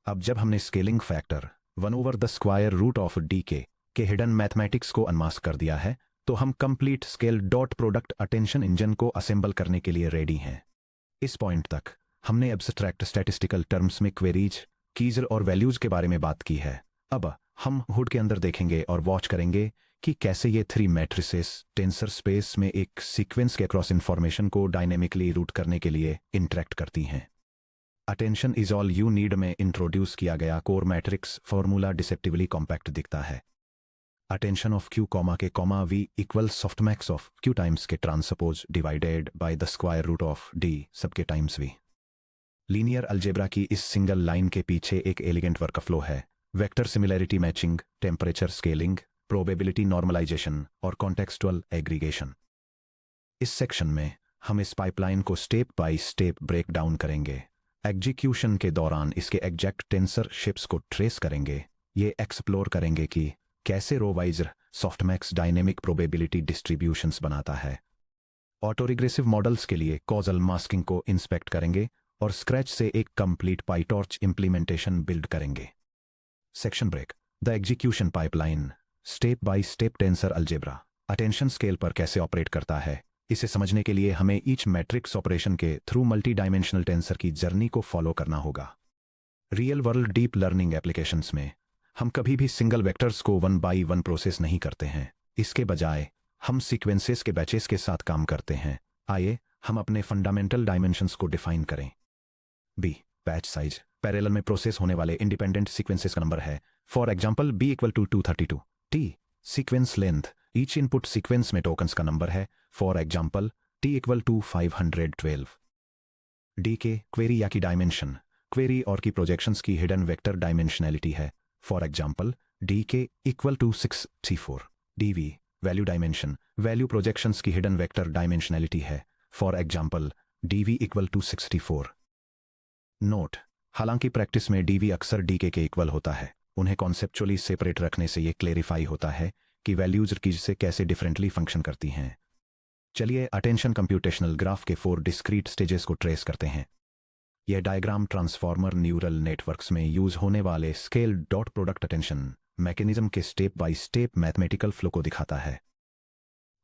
अब जब हमने स्केलिंग फैक्टर 1/√D के हिडन मैथमेटिक्स को अनमास्क कर दिया है, तो हम complete scale dot product attention engine को असेंबल करने के लिए रेडी हैं। इस पॉइंट तक हमने एब्स्ट्रैक्ट स्टैटिस्टिकल टर्म्स में क्वेरीज, कीज और वैल्यूज के बारे में बात की है। अब हम हुड के अंदर देखेंगे और वॉच करेंगे कि कैसे ये 3 मैट्रिसेस टेंसर स्पेस में एक सीक्वेंस के अक्रॉस इंफॉर्मेशन को डायनेमिकली रूट करने के लिए इंटरेक्ट करती हैं। Attention is all you need में इंट्रोड्यूस किया गया core matrix formula deceptively compact दिखता है। Attention of Q comma K comma V equal softmax of Q times K transpose divided by the square root of D sub K times V. Linear algebra की इस single line के पीछे एक elegant workflow है। Vector similarity matching, temperature scaling, probability normalization और contextual aggregation. इस section में हम इस पाइपलाइन को step by step break down करेंगे। एग्जीक्यूशन के दौरान इसके एग्जैक्ट टेंसर शिप्स को ट्रेस करेंगे। ये एक्सप्लोर करेंगे कि कैसे row wise softmax dynamic probability distributions बनाता है। ऑटो रिग्रेसिव मॉडल्स के लिए कॉजल मास्किंग को इंस्पेक्ट करेंगे और स्क्रैच से एक कंप्लीट पाइटॉर्च इंप्लीमेंटेशन बिल्ड करेंगे। Section break. The execution pipeline, step by step tensor algebra attention scale पर कैसे ऑपरेट करता है, इसे समझने के लिए हमें ईच मैट्रिक्स ऑपरेशन के थ्रू मल्टी डायमेंशनल टेंसर की जर्नी को फॉलो करना होगा। Real world deep learning applications में हम कभी भी सिंगल वेक्टर्स को 1 by 1 प्रोसेस नहीं करते हैं। इसके बजाय हम सीक्वेंसेस के बैचेस के साथ काम करते हैं। आइए हम अपने फंडामेंटल डायमेंशंस को डिफाइन करें। बी बैच साइज पैरेलल में प्रोसेस होने वाले इंडिपेंडेंट सीक्वेंसेस का नंबर है। For example b = 232। T sequence length each input sequence में टोकन्स का नंबर है। For example t = 512। D K query या की डायमेंशन क्वेरी और की प्रोजेक्शंस की हिडन वेक्टर डायमेंशनैलिटी है। For example D K = 634। DV value dimension value projections की hidden vector dimensionality है। For example DV = 64। Note, हालांकि practice में DV अक्सर DK के इक्वल होता है, उन्हें कॉन्सेप्चुअली सेपरेट रखने से ये क्लेरिफाई होता है कि वैल्यूज कीज से कैसे डिफरेंटली फंक्शन करती हैं। चलिए अटेंशन कंप्यूटेशनल ग्राफ के 4 डिस्क्रीट स्टेजेस को ट्रेस करते हैं। यह डायग्राम ट्रांसफॉर्मर न्यूरल नेटवर्क्स में यूज होने वाले scale dot product attention mechanism के step by step mathematical flow को दिखाता है।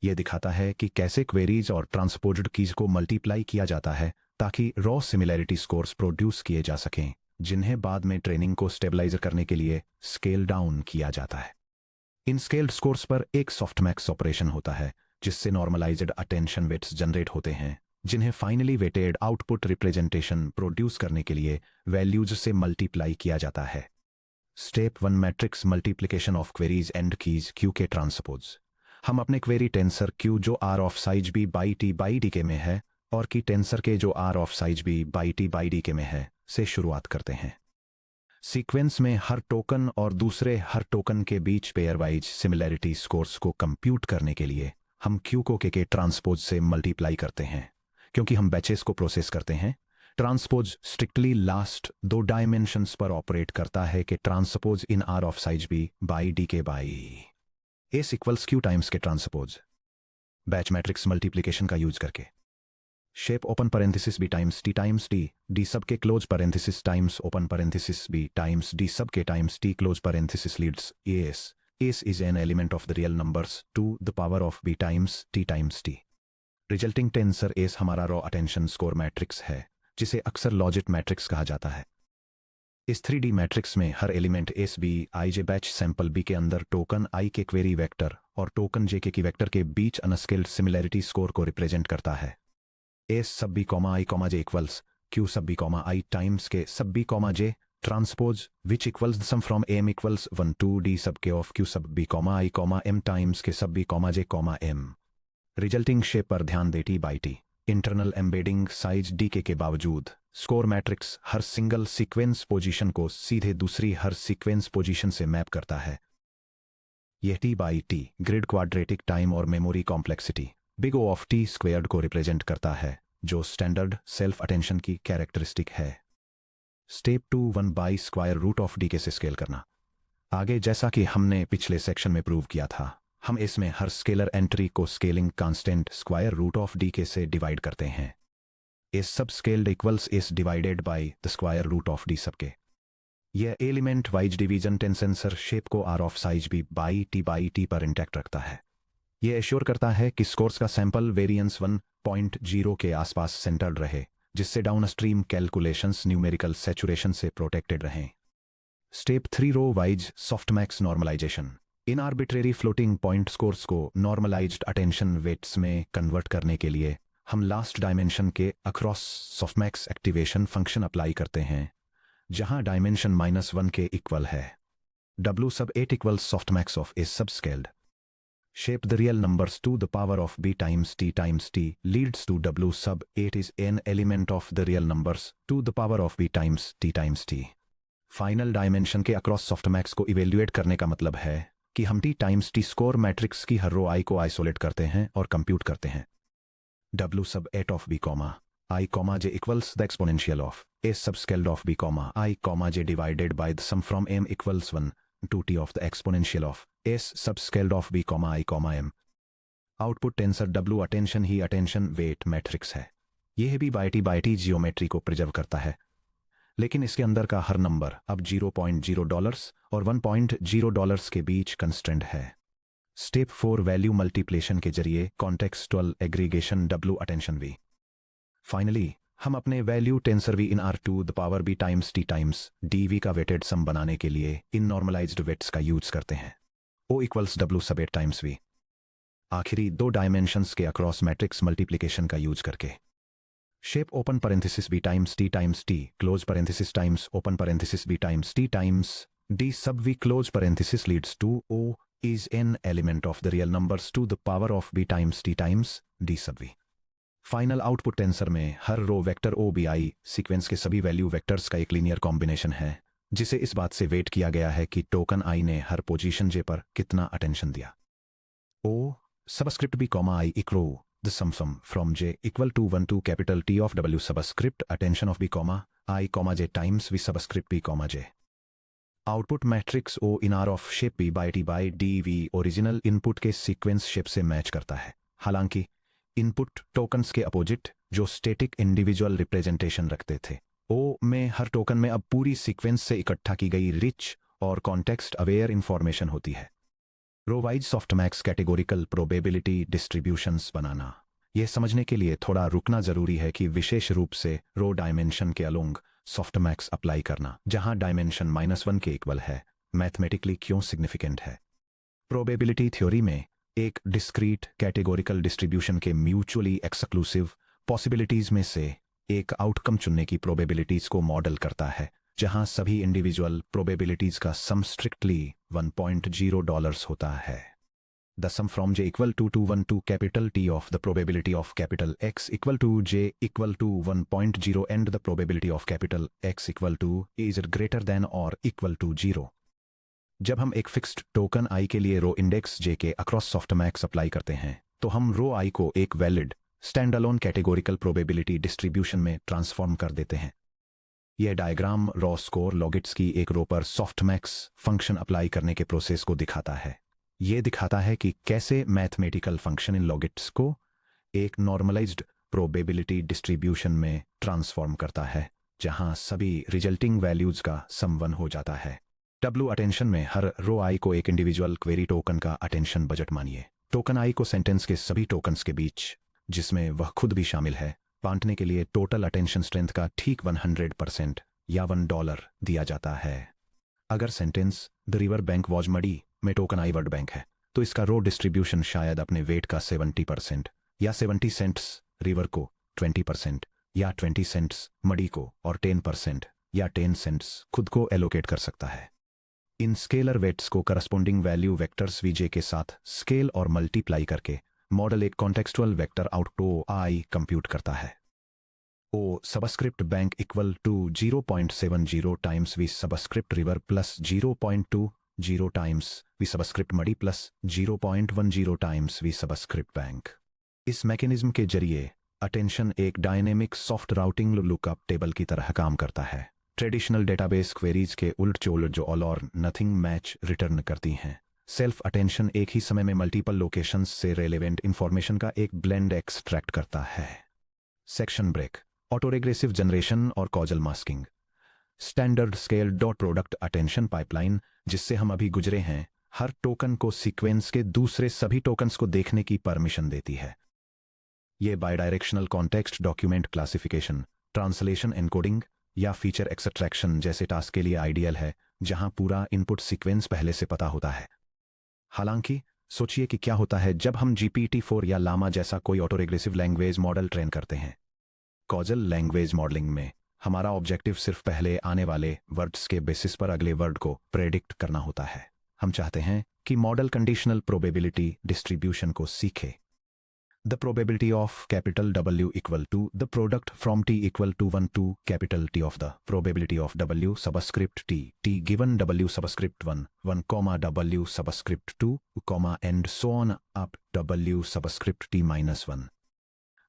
यह दिखाता है कि कैसे क्वेरीज और ट्रांसपोज्ड कीज को मल्टीप्लाई किया जाता है ताकि रॉ सिमिलैरिटी स्कोर्स प्रोड्यूस किए जा सकें, जिन्हें बाद में ट्रेनिंग को स्टेबलाइजर करने के लिए स्केल डाउन किया जाता है। इन स्केल्ड स्कोर्स पर एक सॉफ्टमैक्स ऑपरेशन होता है जिससे नॉर्मलाइज्ड अटेंशन वेट्स जनरेट होते हैं, जिन्हें finally weighted output representation produce करने के लिए वैल्यूज से मल्टीप्लाई किया जाता है। Step 1 matrix multiplication of queries and keys Q K transpose. हम अपने क्वेरी टेंसर क्यू जो are of size b by t by dk में है और की टेंसर के जो are of size b by t by dk में है से शुरुआत करते हैं। सीक्वेंस में हर टोकन और दूसरे हर टोकन के बीच पेयर वाइज सिमिलैरिटी स्कोर्स को कंप्यूट करने के लिए हम क्यू को के ट्रांसपोज से मल्टीप्लाई करते हैं। क्योंकि हम बैचेस को प्रोसेस करते हैं, ट्रांसपोज स्ट्रिक्टली लास्ट 2 डायमेंशंस पर ऑपरेट करता है कि transpose in are of size b by dk by s = q times K transpose. Batch matrix multiplication का यूज करके shape open parenthesis b times t times d d sub K close parenthesis times open parenthesis b times d sub K times t close parenthesis leads s is an element of the real numbers to the power of b times t times t। Resulting tensor s हमारा raw attention score matrix है, जिसे अक्सर लॉजिट matrix कहा जाता है। इस 3D matrix में हर element s b i j batch sample b के अंदर टोकन i के क्वेरी वेक्टर और टोकन j के वेक्टर के बीच अनस्केल्ड सिमिलैरिटी स्कोर को रिप्रेजेंट करता है। s sub b, i, j equals q sub b, i times K sub b, j transpose which equals the sum from m = 1 to d sub K of q sub b, i, m times K sub b, j, m। Resulting shape पर ध्यान दे t by t internal embedding size dk के बावजूद score matrix हर single sequence position को सीधे दूसरी हर सीक्वेंस पोजीशन से मैप करता है। यह t by t grid quadratic time और memory complexity big O of t squared को रिप्रेजेंट करता है, जो स्टैंडर्ड सेल्फ अटेंशन की कैरेक्टरिस्टिक है। Step 2 1 by square root of D K से स्केल करना। आगे जैसा कि हमने पिछले सेक्शन में प्रूव किया था, हम इसमें हर स्केलर एंट्री को scaling constant square root of D K से डिवाइड करते हैं। S sub scaled equals S divided by the square root of D sub K. यह element wise division tensor shape को are of size B by T पर intact रखता है। यह assure करता है कि स्कोर्स का सैंपल वेरिएंस 1.0 के आसपास सेंटर्ड रहे, जिससे डाउनस्ट्रीम कैलकुलेशंस न्यूमेरिकल सैचुरेशन से प्रोटेक्टेड रहें। Step 3 row wise softmax normalization. इन आर्बिट्रेरी फ्लोटिंग पॉइंट स्कोर्स को नॉर्मलाइज्ड अटेंशन वेट्स में कन्वर्ट करने के लिए हम लास्ट डायमेंशन के across softmax activation function apply करते हैं, जहां डायमेंशन -1 के इक्वल है। W sub 8 equals softmax of is subscaled. Shape the real numbers to the power of b times t leads to W sub 8 is an element of the real numbers to the power of b times t। Final dimension के across softmax को evaluate करने का मतलब है कि हम t times t score matrix की हर रो i को आइसोलेट करते हैं और कंप्यूट करते हैं। W sub 8 of b, I, j equals the exponential of a subscaled of b, I, j divided by the sum from m equals 1 to t of the exponential of s subscaled of b, I, m। Output tensor W attention he attention weight matrix है। यह भी by T geometry को preserve करता है, लेकिन इसके अंदर का हर नंबर अब $0.0 और $1.0 के बीच कंस्ट्रेंट है। स्टेप 4 वैल्यू मल्टीप्लेशन के जरिए contextual aggregation W attention v। Finally हम अपने value tensor v in r to the power b times t times dv का वेटेड सम बनाने के लिए इन नॉर्मलाइज्ड वेट्स का यूज करते हैं। O इक्वल्स W सब 8 टाइम्स v। आखिरी दो डायमेंशंस के अक्रॉस मैट्रिक्स मल्टीप्लिकेशन का यूज करके shape open parenthesis b times t close parenthesis times open parenthesis b times t times d sub v close parenthesis leads to O is an element of the real numbers to the power of b times t times d sub v। Final output tensor में हर row vector OBI sequence के सभी value vectors का एक linear combination है, जिसे इस बात से वेट किया गया है कि टोकन I ने हर पोजीशन j पर कितना अटेंशन दिया। O subscript b, I equals the sum from j equal to 1 to capital T of W subscript attention of b, I, j times v subscript b, j। Output matrix O in R of shape p by dv original input के sequence shape से match करता है। हालांकि input tokens के opposite जो static individual representation रखते थे, O में हर टोकन में अब पूरी सीक्वेंस से इकट्ठा की गई रिच और कॉन्टेक्स्ट अवेयर इंफॉर्मेशन होती है। Row wise softmax categorical probability distributions बनाना। यह समझने के लिए थोड़ा रुकना जरूरी है कि विशेष रूप से रो डायमेंशन के अलोंग सॉफ्टमैक्स अप्लाई करना, जहां डायमेंशन -1 के इक्वल है, मैथमेटिकली क्यों सिग्निफिकेंट है। प्रोबेबिलिटी थ्योरी में एक डिस्क्रीट कैटेगोरिकल डिस्ट्रीब्यूशन के म्यूचुअली एक्सक्लूसिव पॉसिबिलिटीज में से एक आउटकम चुनने की प्रोबेबिलिटीज को मॉडल करता है, जहां सभी इंडिविजुअल प्रोबेबिलिटीज का सम स्ट्रिक्टली $1.0 होता है। The sum from j equal to 1 to capital T of the probability of capital X equal to j equal to 1.0 and the probability of capital X equal to is greater than or equal to 0। जब हम एक fixed token I के लिए row index j के across softmax apply करते हैं, तो हम रो I को एक valid stand alone categorical probability distribution में ट्रांसफॉर्म कर देते हैं। यह डायग्राम रॉ स्कोर लॉगिट्स की एक रो पर सॉफ्टमैक्स फंक्शन अप्लाई करने के प्रोसेस को दिखाता है। यह दिखाता है कि कैसे मैथमेटिकल फंक्शन इन लॉगिट्स को एक नॉर्मलाइज्ड प्रोबेबिलिटी डिस्ट्रीब्यूशन में ट्रांसफॉर्म करता है, जहां सभी रिजल्टिंग वैल्यूज का सम 1 हो जाता है। W अटेंशन में हर रो I को एक इंडिविजुअल क्वेरी टोकन का अटेंशन बजट मानिए। टोकन I को सेंटेंस के सभी टोकन्स के बीच, जिसमें वह खुद भी शामिल है, बांटने के लिए टोटल अटेंशन स्ट्रेंथ का ठीक 100% या $1 दिया जाता है। अगर sentence the river bank was muddy में टोकन I वर्ड बैंक है, तो इसका रो डिस्ट्रीब्यूशन शायद अपने वेट का 70% या 70 सेंट्स रिवर को, 20% या 20 सेंट्स मडी को और 10% या 10 सेंट्स खुद को एलोकेट कर सकता है। इन स्केलर वेट्स को करस्पॉन्डिंग वैल्यू वेक्टर्स Vj के साथ स्केल और मल्टीप्लाई करके मॉडल एक contextual vector output I compute करता है। O subscript bank equal to 0.70 times V subscript river plus 0.20 times V subscript muddy plus 0.10 times V subscript bank. इस mechanism के जरिए अटेंशन एक dynamic soft routing lookup table की तरह काम करता है। ट्रेडिशनल डेटाबेस क्वेरीज के उलट जो ऑल और नथिंग मैच रिटर्न करती हैं, सेल्फ अटेंशन एक ही समय में मल्टीपल लोकेशंस से रेलेवेंट इंफॉर्मेशन का एक ब्लेंड एक्सट्रैक्ट करता है। सेक्शन ब्रेक, ऑटोरेग्रेसिव जनरेशन और causal masking. Standard scale dot product attention pipeline जिससे हम अभी गुजरे हैं हर टोकन को सीक्वेंस के दूसरे सभी टोकन्स को देखने की परमिशन देती है। ये bidirectional context document classification, translation encoding या फीचर एक्सट्रैक्शन जैसे टास्क के लिए आइडियल है जहां पूरा इनपुट सीक्वेंस पहले से पता होता है। हालांकि सोचिए कि क्या होता है जब हम GPT-4 या लामा जैसा कोई ऑटोरेग्रेसिव लैंग्वेज मॉडल ट्रेन करते हैं। कॉजल लैंग्वेज मॉडलिंग में हमारा ऑब्जेक्टिव सिर्फ पहले आने वाले वर्ड्स के बेसिस पर अगले वर्ड को प्रेडिक्ट करना होता है। हम चाहते हैं कि मॉडल कंडीशनल प्रोबेबिलिटी डिस्ट्रीब्यूशन को सीखे। The probability of capital W equal to the product from T equal to 1 to capital T of the probability of W subscript T given W subscript 1 comma W subscript 2 comma and so on up W subscript T minus 1।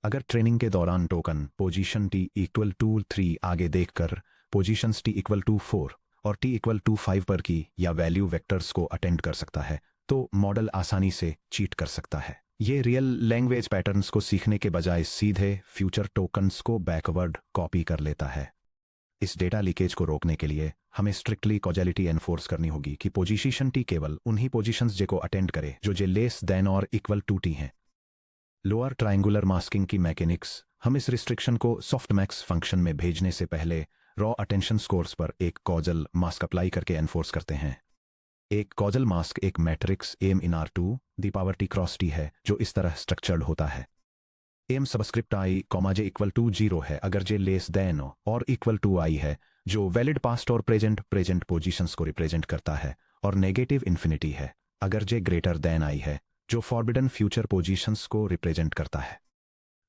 अगर training के दौरान token position T equal to 3 आगे देखकर positions T equal to 4 और T equal to 5 पर की या value vectors को अटेंड कर सकता है तो मॉडल आसानी से चीट कर सकता है। ये रियल लैंग्वेज पैटर्न्स को सीखने के बजाय सीधे फ्यूचर टोकन्स को बैकवर्ड कॉपी कर लेता है। इस डेटा लीकेज को रोकने के लिए हमें स्ट्रिक्टली कॉजैलिटी एनफोर्स करनी होगी कि पोजीशन T केवल उन्हीं पोजीशंस जे को अटेंड करे जो जे लेस देन और इक्वल टू T हैं। लोअर ट्रायंगुलर मास्किंग की मैकेनिक्स हम इस रिस्ट्रिक्शन को सॉफ्टमैक्स फंक्शन में भेजने से पहले रॉ अटेंशन स्कोर्स पर एक कॉजल मास्क अप्लाई करके एनफोर्स करते हैं। एक कॉजल मास्क एक matrix M in R2 the power T cross T है जो इस तरह स्ट्रक्चर्ड होता है। M subscript I comma J equal to 0 है अगर जे लेस देन और इक्वल टू I है जो वैलिड पास्ट और प्रेजेंट पोजीशंस को रिप्रेजेंट करता है और नेगेटिव इन्फिनिटी है अगर जे ग्रेटर देन I है जो फॉरबिडन फ्यूचर पोजीशंस को रिप्रेजेंट करता है।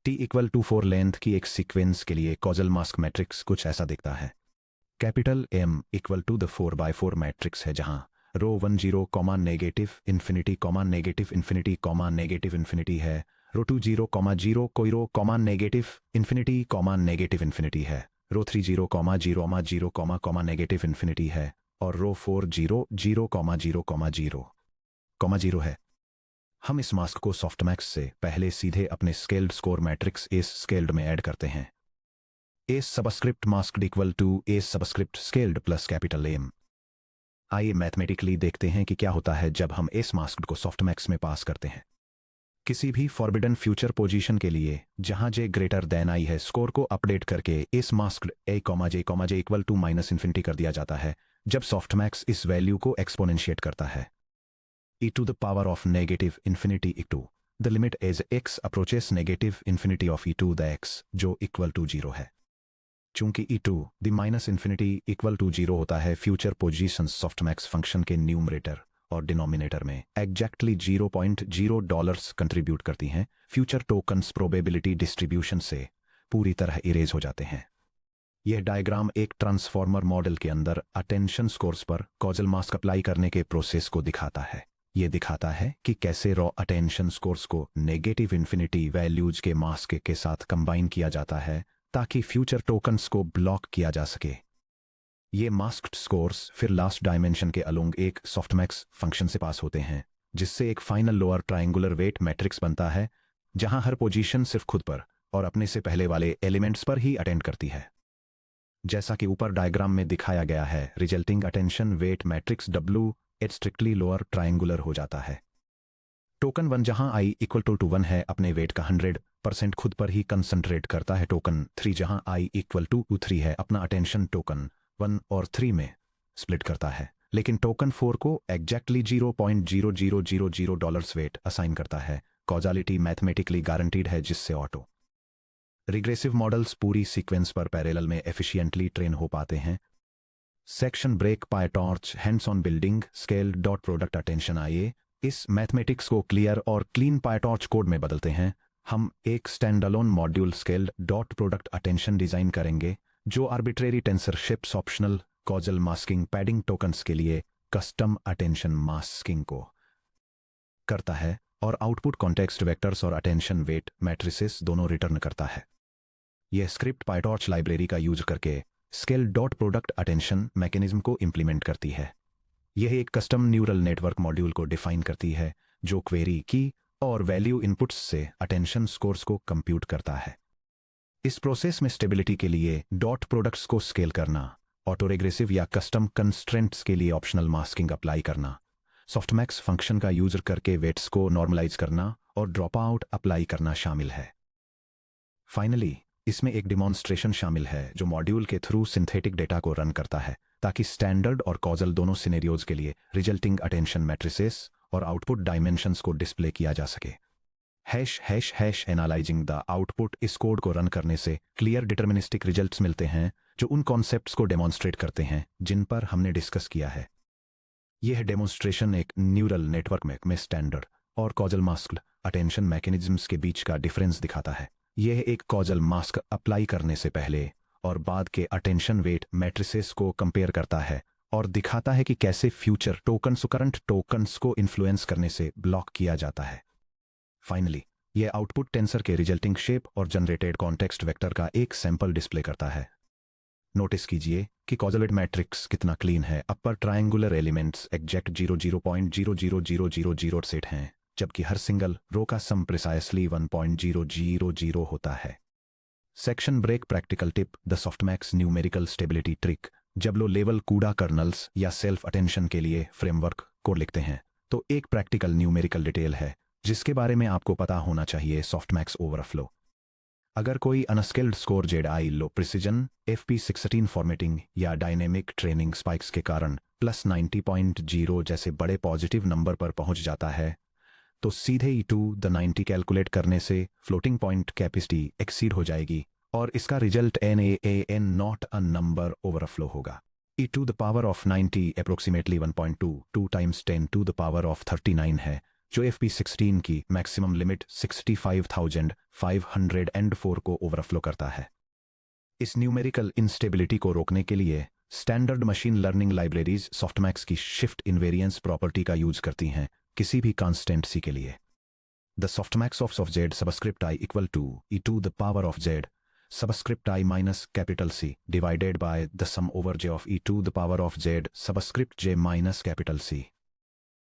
T इक्वल टू 4 लेंथ की एक सीक्वेंस के लिए कॉजल मास्क मैट्रिक्स कुछ ऐसा दिखता है। Capital M equal to the 4x4 matrix है जहां row 1 0 comma negative infinity comma negative infinity comma negative infinity है। रो 2 0 कॉमा 0 कोई row comma negative infinity comma negative infinity है। Row 3 0 comma 0 0 comma negative infinity है और रो 4 0 0 comma 0 0 है। हम इस मास्क को सॉफ्टमैक्स से पहले सीधे अपने scaled score matrix S scaled में ऐड करते हैं। S subscript masked equal to S subscript scaled plus capital M। आइए मैथमेटिकली देखते हैं कि क्या होता है जब हम एस मास्क्ड को सॉफ्टमैक्स में पास करते हैं। किसी भी फॉरबिडन फ्यूचर पोजीशन के लिए जहां जे ग्रेटर देन I है स्कोर को अपडेट करके S masked A comma J equal to minus infinity कर दिया जाता है जब सॉफ्टमैक्स इस वैल्यू को एक्सपोनेंशिएट करता है e to the power of negative infinity e2 the limit as x approaches negative infinity of e to the x जो इक्वल टू 0 है। चूंकि e2 the minus infinity equal to 0 होता है फ्यूचर पोजीशन सॉफ्टमैक्स फंक्शन के numerator और denominator में exactly $0.0 contribute करती हैं। फ्यूचर टोकन्स प्रोबेबिलिटी डिस्ट्रीब्यूशन से पूरी तरह इरेज हो जाते हैं। यह डायग्राम एक ट्रांसफॉर्मर मॉडल के अंदर अटेंशन स्कोर्स पर कॉजल मास्क अप्लाई करने के प्रोसेस को दिखाता है। यह दिखाता है कि कैसे रॉ अटेंशन स्कोर्स को नेगेटिव इन्फिनिटी वैल्यूज के मास्क के साथ कंबाइन किया जाता है ताकि फ्यूचर टोकन्स को ब्लॉक किया जा सके। ये मास्क्ड स्कोर्स फिर लास्ट डायमेंशन के अलोंग एक सॉफ्टमैक्स फंक्शन से पास होते हैं जिससे एक final lower triangular weight matrix बनता है जहां हर पोजीशन सिर्फ खुद पर और अपने से पहले वाले एलिमेंट्स पर ही अटेंड करती है। जैसा कि ऊपर डायग्राम में दिखाया गया है resulting attention weight matrix W at strictly lower triangular हो जाता है। टोकन 1 जहां I इक्वल टू 1 है अपने वेट का 100% खुद पर ही कंसंट्रेट करता है। टोकन 3 जहां I इक्वल टू 3 है अपना अटेंशन टोकन 1 और 3 में स्प्लिट करता है लेकिन टोकन 4 को एग्जैक्टली $0.0000 वेट असाइन करता है। कॉजालिटी मैथमेटिकली गारंटीड है जिससे ऑटो रिग्रेसिव मॉडल्स पूरी सीक्वेंस पर पैरेलल में एफिशिएंटली ट्रेन हो पाते हैं। Section break PyTorch hands on building scale dot product attention. आइए इस मैथमेटिक्स को क्लियर और क्लीन पायटॉर्च कोड में बदलते हैं। हम एक standalone module scale dot product attention design करेंगे जो arbitrary tensor ships optional causal masking padding tokens के लिए कस्टम अटेंशन मास्किंग को करता है और आउटपुट कॉन्टेक्स्ट वेक्टर्स और अटेंशन वेट मैट्रिसेस दोनों रिटर्न करता है। यह स्क्रिप्ट पायटॉर्च लाइब्रेरी का यूज करके scale dot product attention mechanism को इंप्लीमेंट करती है। यह एक कस्टम न्यूरल नेटवर्क मॉड्यूल को डिफाइन करती है जो क्वेरी की और वैल्यू इनपुट्स से अटेंशन स्कोर्स को कंप्यूट करता है। इस प्रोसेस में स्टेबिलिटी के लिए डॉट प्रोडक्ट्स को स्केल करना ऑटोरेग्रेसिव या कस्टम कंस्ट्रेंट्स के लिए ऑप्शनल मास्किंग अप्लाई करना, सॉफ्टमैक्स फंक्शन का यूज करके वेट्स को नॉर्मलाइज करना और ड्रॉप आउट अप्लाई करना शामिल है। फाइनली इसमें एक डिमॉन्स्ट्रेशन शामिल है जो मॉड्यूल के थ्रू सिंथेटिक डेटा को रन करता है ताकि स्टैंडर्ड और कॉजल दोनों सिनेरियोज के लिए रिजल्टिंग अटेंशन मैट्रिसेस और आउटपुट डायमेंशंस को डिस्प्ले किया जा सके। Hash hash hash analysing the output इस कोड को रन करने से क्लियर डिटर्मिनिस्टिक रिजल्ट्स मिलते हैं जो उन कॉन्सेप्ट्स को डेमोन्स्ट्रेट करते हैं जिन पर हमने डिस्कस किया है। यह डेमोन्स्ट्रेशन एक न्यूरल नेटवर्क में स्टैंडर्ड और कॉजल मास्क्ड अटेंशन मैकेनिज्म्स के बीच का डिफरेंस दिखाता है। यह एक कॉजल मास्क अप्लाई करने से पहले और बाद के अटेंशन वेट मैट्रिसेस को कंपेयर करता है और दिखाता है कि कैसे फ्यूचर टोकन्स करंट टोकन्स को इन्फ्लुएंस करने से ब्लॉक किया जाता है। फाइनली यह आउटपुट टेंसर के रिजल्टिंग शेप और जनरेटेड कॉन्टेक्स्ट वेक्टर का एक सैंपल डिस्प्ले करता है। नोटिस कीजिए कि कॉजलेट मैट्रिक्स कितना क्लीन है। Upper triangular elements exact 0.00000 set हैं जबकि हर सिंगल रो का सम प्रिसाइसली 1.000 होता है। Section break practical tip the softmax numerical stability trick. जब लो लेवल कूड़ा कर्नल्स या सेल्फ अटेंशन के लिए फ्रेमवर्क कोड लिखते हैं तो एक प्रैक्टिकल न्यूमेरिकल डिटेल है जिसके बारे में आपको पता होना चाहिए। Softmax overflow. अगर कोई अनस्किल्ड स्कोर जेडआई लो प्रिसिजन FP16 फॉर्मेटिंग या डायनेमिक ट्रेनिंग स्पाइक्स के कारण +90.0 जैसे बड़े पॉजिटिव नंबर पर पहुंच जाता है तो सीधे E2 द 90 कैलकुलेट करने से फ्लोटिंग पॉइंट कैपेसिटी एक्सीड हो जाएगी और इसका result NaN not a number overflow होगा। E2 the power of 90 approximately 1.22 times 10 to the power of 39 है जो FP16 की मैक्सिमम लिमिट 65,504 को ओवरफ्लो करता है। इस न्यूमेरिकल इंस्टेबिलिटी को रोकने के लिए standard machine learning libraries softmax की शिफ्ट इनवेरिएंस प्रॉपर्टी का यूज करती हैं किसी भी कांस्टेंट C के लिए। The softmax of Z subscript I equal to E2 the power of Z subscript I minus capital C divided by the sum over J of E2 the power of Z subscript J minus capital C।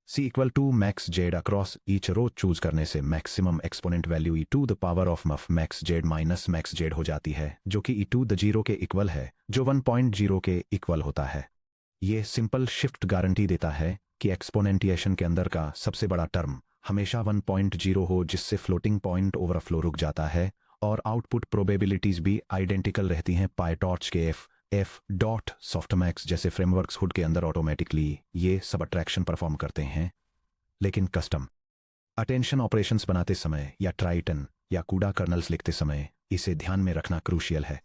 C equal to max Z across each row choose करने से maximum exponent value E2 the power of muff max Z minus max Z हो जाती है जो कि E2 the 0 के equal है जो 1.0 के इक्वल होता है। ये सिंपल शिफ्ट गारंटी देता है कि एक्सपोनेंटिएशन के अंदर का सबसे बड़ा टर्म हमेशा 1.0 हो जिससे फ्लोटिंग पॉइंट ओवरफ्लो रुक जाता है और आउटपुट प्रोबेबिलिटीज भी आइडेंटिकल रहती हैं पाईटॉर्च के F डॉट। सॉफ्टमैक्स जैसे फ्रेमवर्क्स हुड के अंदर ऑटोमेटिकली ये सब अट्रैक्शन परफॉर्म करते हैं लेकिन कस्टम अटेंशन ऑपरेशंस बनाते समय या ट्राइटन या कूड़ा कर्नल्स लिखते समय इसे ध्यान में रखना क्रूशियल है।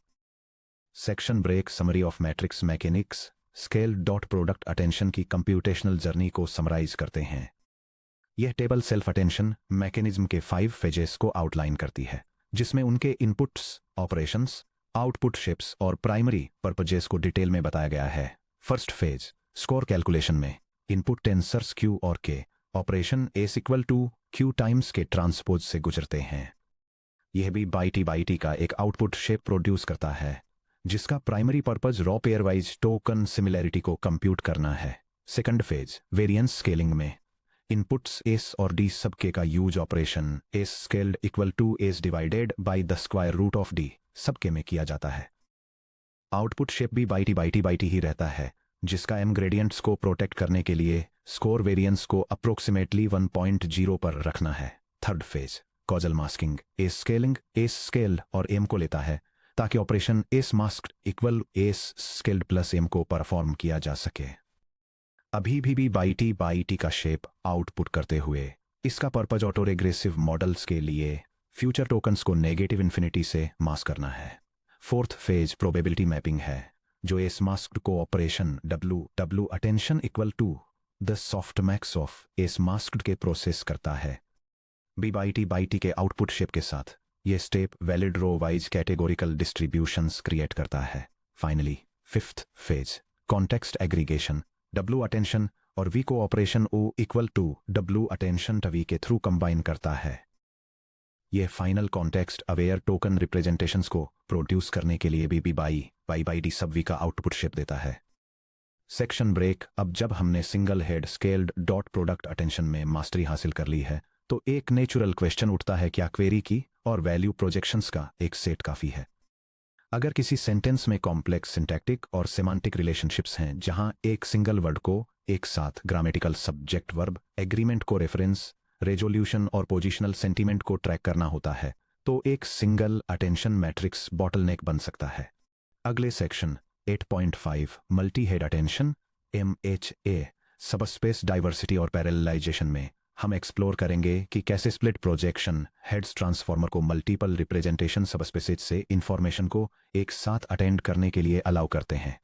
Section break summary of matrix mechanics scale dot product attention की कंप्यूटेशनल जर्नी को समराइज करते हैं। यह टेबल सेल्फ अटेंशन मैकेनिज्म के 5 फेजेस को आउटलाइन करती है जिसमें उनके इनपुट्स ऑपरेशंस आउटपुट शेप्स और प्राइमरी पर्पजेस को डिटेल में बताया गया है। फर्स्ट फेज स्कोर कैलकुलेशन में इनपुट टेंसर्स Q और K operation S equal to Q times K transpose से गुजरते हैं। यह भी बाई टी का एक आउटपुट शेप प्रोड्यूस करता है जिसका primary purpose raw pair wise token similarity को कंप्यूट करना है। सेकंड फेज वेरिएंस स्केलिंग में इनपुट्स S और D सबके का यूज operation S scaled equal to S divided by the square root of D sub k में किया जाता है। आउटपुट शेप भी बाई टी ही रहता है जिसका M ग्रेडियंट्स को प्रोटेक्ट करने के लिए स्कोर वेरिएंस को अप्रोक्सीमेटली 1.0 पर रखना है। Third phase causal masking S scaling S scaled और M को लेता है ताकि operation S masked equal S scaled plus M को परफॉर्म किया जा सके। अभी भी बाई टी का शेप आउटपुट करते हुए इसका पर्पज ऑटोरेग्रेसिव मॉडल्स के लिए फ्यूचर टोकन्स को नेगेटिव इन्फिनिटी से मास्क करना है। फोर्थ फेज प्रोबेबिलिटी मैपिंग है जो S मास्क्ड को operation W attention equal to the softmax of S masked के प्रोसेस करता है। बाई टी के आउटपुट शेप के साथ ये step valid row wise categorical distributions create करता है। Finally fifth phase context aggregation W attention और V को ऑपरेशन O equal to W attention V के थ्रू कंबाइन करता है। यह final context aware token representations को प्रोड्यूस करने के लिए भी बाई डी सब V का आउटपुट शेप देता है। Section break. अब जब हमने single head scaled dot product attention में मास्टरी हासिल कर ली है तो एक नेचुरल क्वेश्चन उठता है क्या क्वेरी की और वैल्यू प्रोजेक्शंस का एक सेट काफी है। अगर किसी सेंटेंस में कॉम्प्लेक्स सिंटैक्टिक और सेमांटिक रिलेशनशिप्स हैं जहां एक सिंगल वर्ड को एक साथ ग्रामेटिकल सब्जेक्ट वर्ब एग्रीमेंट को रेफरेंस रेजोल्यूशन और पोजिशनल सेंटीमेंट को ट्रैक करना होता है तो एक सिंगल अटेंशन मैट्रिक्स बॉटलनेक बन सकता है। अगले section 8.5 multi head attention MHA subspace diversity और पैरेललाइजेशन में हम एक्सप्लोर करेंगे कि कैसे स्प्लिट प्रोजेक्शन हेड्स ट्रांसफॉर्मर को मल्टीपल रिप्रेजेंटेशन सबस्पेसेज से इंफॉर्मेशन को एक साथ अटेंड करने के लिए अलाउ करते हैं।